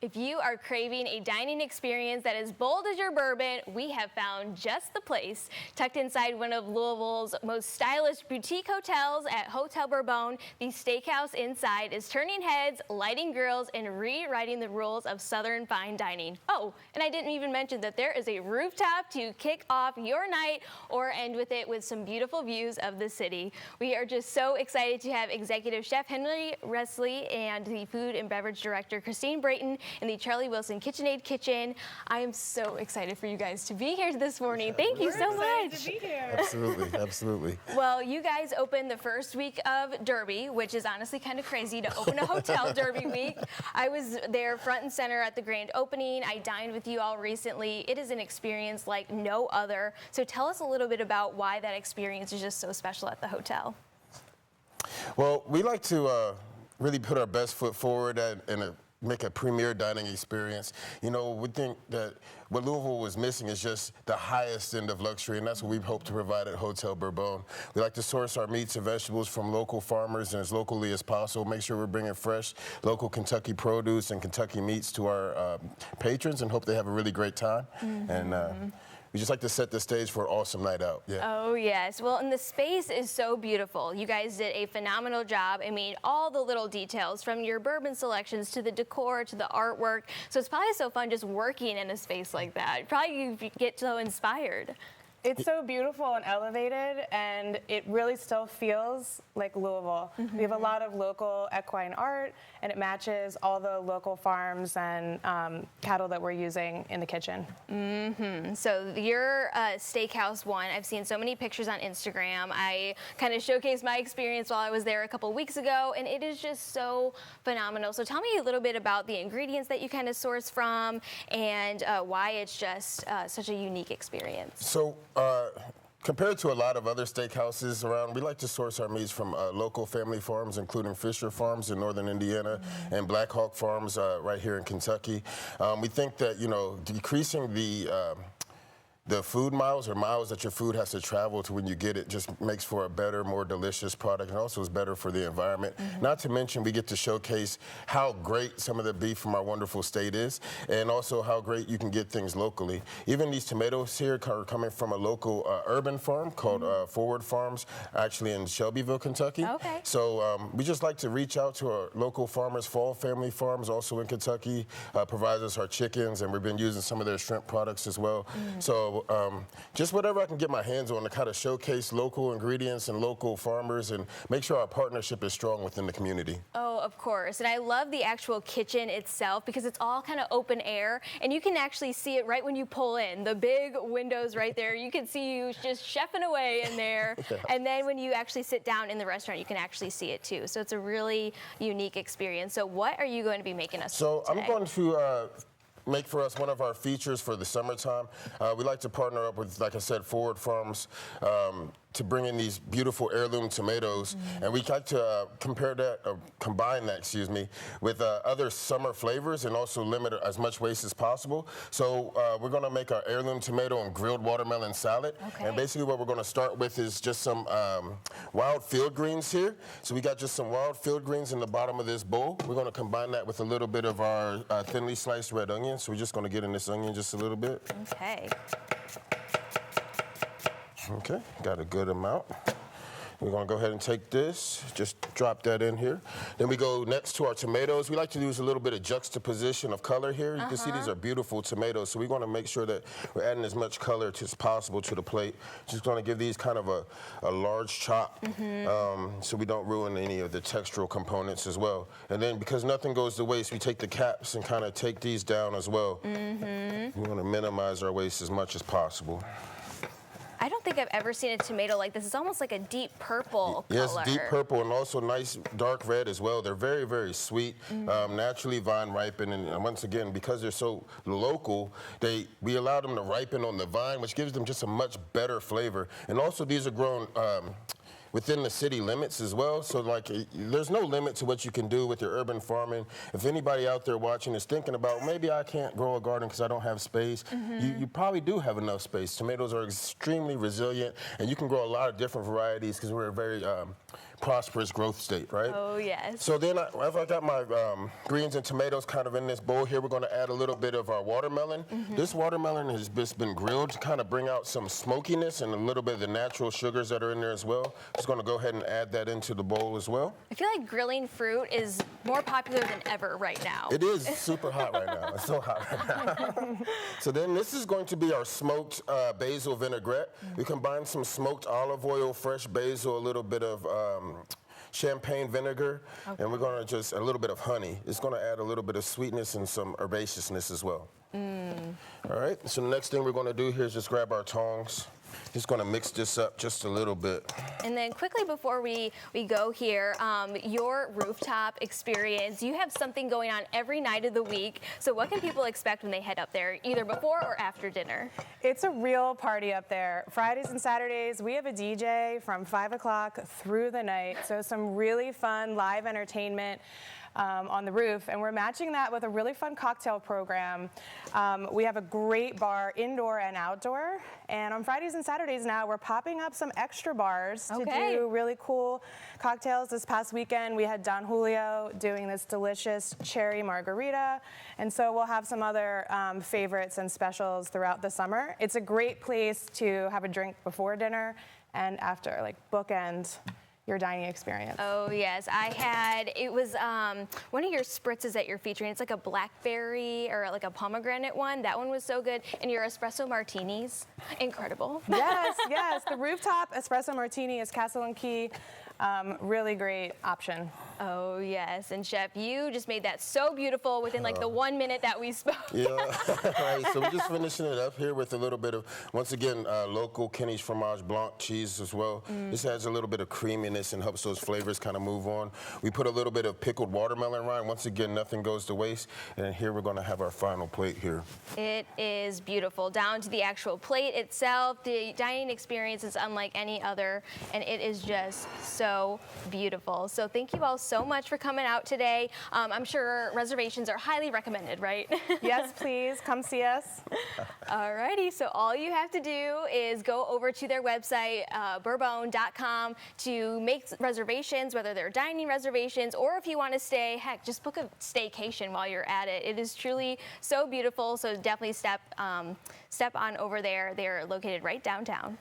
If you are craving a dining experience that is bold as your bourbon, we have found just the place. Tucked inside one of Louisville's most stylish boutique hotels at Hotel Bourne, the steakhouse inside is turning heads, lighting grills, and rewriting the rules of Southern fine dining. Oh, and I didn't even mention that there is a rooftop to kick off your night or end with it with some beautiful views of the city. We are just so excited to have Executive Chef Henry Resley and the Food and Beverage Director Christine Brayton in the Charlie Wilson KitchenAid kitchen. I am so excited for you guys to be here this morning. Thank you so much. To be here. Absolutely, absolutely. Well, you guys opened the first week of Derby, which is honestly kind of crazy to open a hotel Derby week. I was there front and center at the grand opening. I dined with you all recently. It is an experience like no other. So tell us a little bit about why that experience is just so special at the hotel. Well, we like to really put our best foot forward and make a premier dining experience. You know, we think that what Louisville was missing is just the highest end of luxury, and that's what we hope to provide at Hotel Bourne. We like to source our meats and vegetables from local farmers and as locally as possible. Make sure we're bringing fresh, local Kentucky produce and Kentucky meats to our patrons, and hope they have a really great time. And we just like to set the stage for an awesome night out. Yeah. Oh, yes. Well, and the space is so beautiful. You guys did a phenomenal job. I mean, all the little details from your bourbon selections to the decor to the artwork. So it's probably so fun just working in a space like that. Probably you get so inspired. It's so beautiful and elevated, and it really still feels like Louisville. We have a lot of local equine art, and it matches all the local farms and cattle that we're using in the kitchen. So your steakhouse one, I've seen so many pictures on Instagram. I kind of showcased my experience while I was there a couple weeks ago, and it is just so phenomenal. So tell me a little bit about the ingredients that you kind of source from and why it's just such a unique experience. So, compared to a lot of other steakhouses around, we like to source our meats from local family farms, including Fisher Farms in northern Indiana and Black Hawk Farms right here in Kentucky. We think that, you know, decreasing the food miles or miles that your food has to travel to when you get it just makes for a better, more delicious product, and also is better for the environment. Not to mention we get to showcase how great some of the beef from our wonderful state is, and also how great you can get things locally. Even these tomatoes here are coming from a local urban farm called Forward Farms, actually in Shelbyville, Kentucky. Okay. So we just like to reach out to our local farmers. Fall Family Farms, also in Kentucky, provides us our chickens, and we've been using some of their shrimp products as well. So just whatever I can get my hands on to kind of showcase local ingredients and local farmers and make sure our partnership is strong within the community. Oh, of course. And I love the actual kitchen itself because it's all kind of open air, and you can actually see it right when you pull in. The big windows right there, you can see you just chefing away in there. And then when you actually sit down in the restaurant, you can actually see it too. So it's a really unique experience. So what are you going to be making us today? I'm going to make for us one of our features for the summertime. We like to partner up with, like I said, Forward Farms to bring in these beautiful heirloom tomatoes, and we like to combine that, with other summer flavors and also limit as much waste as possible. So we're going to make our heirloom tomato and grilled watermelon salad. Okay. And basically what we're going to start with is just some wild field greens here. So we got just some wild field greens in the bottom of this bowl. We're going to combine that with a little bit of our thinly sliced red onion. So we're just going to get in this onion just a little bit. Okay. Okay, got a good amount. We're gonna go ahead and take this, just drop that in here. Then we go next to our tomatoes. We like to use a little bit of juxtaposition of color here. You can see these are beautiful tomatoes, so we wanna make sure that we're adding as much color as possible to the plate. Just gonna give these kind of a large chop so we don't ruin any of the textural components as well. And then because nothing goes to waste, we take the caps and kind of take these down as well. We wanna minimize our waste as much as possible. I don't think I've ever seen a tomato like this. It's almost like a deep purple color. Yes, deep purple and also nice dark red as well. They're very, very sweet, naturally vine ripened. And once again, because they're so local, we allow them to ripen on the vine, which gives them just a much better flavor. And also these are grown within the city limits as well. So like, there's no limit to what you can do with your urban farming. If anybody out there watching is thinking about, maybe I can't grow a garden because I don't have space, you probably do have enough space. Tomatoes are extremely resilient, and you can grow a lot of different varieties because we're a very prosperous growth state, right? Oh, yes. So then after I got my greens and tomatoes kind of in this bowl here, we're going to add a little bit of our watermelon. This watermelon has just been grilled to kind of bring out some smokiness and a little bit of the natural sugars that are in there as well. Just going to go ahead and add that into the bowl as well. I feel like grilling fruit is more popular than ever right now. It is super hot right now. It's so hot right now. So then this is going to be our smoked basil vinaigrette. We combine some smoked olive oil, fresh basil, a little bit of champagne vinegar, and we're going to just a little bit of honey. It's going to add a little bit of sweetness and some herbaceousness as well. All right, so the next thing we're going to do here is just grab our tongs. Just going to mix this up just a little bit. And then quickly before we go here, your rooftop experience, you have something going on every night of the week. So what can people expect when they head up there, either before or after dinner? It's a real party up there. Fridays and Saturdays, we have a DJ from 5 o'clock through the night. So some really fun live entertainment on the roof, and we're matching that with a really fun cocktail program. We have a great bar, indoor and outdoor, and on Fridays and Saturdays now, we're popping up some extra bars to do really cool cocktails. This past weekend, we had Don Julio doing this delicious cherry margarita, and so we'll have some other favorites and specials throughout the summer. It's a great place to have a drink before dinner and after, like bookend your dining experience. Oh yes, it was one of your spritzes that you're featuring. It's like a blackberry or like a pomegranate one. That one was so good. And your espresso martinis, incredible. Yes, yes, the rooftop espresso martini is Castle and Key. Really great option. Oh yes, and Chef, you just made that so beautiful within like the 1 minute that we spoke. Yeah, right. So we're just finishing it up here with a little bit of, once again, local Kenny's Fromage Blanc cheese as well. This adds a little bit of creaminess and helps those flavors kind of move on. We put a little bit of pickled watermelon rind. Once again, nothing goes to waste. And here we're going to have our final plate here. It is beautiful, down to the actual plate itself. The dining experience is unlike any other, and it is just so beautiful. So thank you all so much for coming out today. I'm sure reservations are highly recommended, right? Yes, please, come see us. Alrighty, so all you have to do is go over to their website, bourbon.com, to make reservations, whether they're dining reservations or if you want to stay, heck, just book a staycation while you're at it. It is truly so beautiful, so definitely step on over there. They're located right downtown.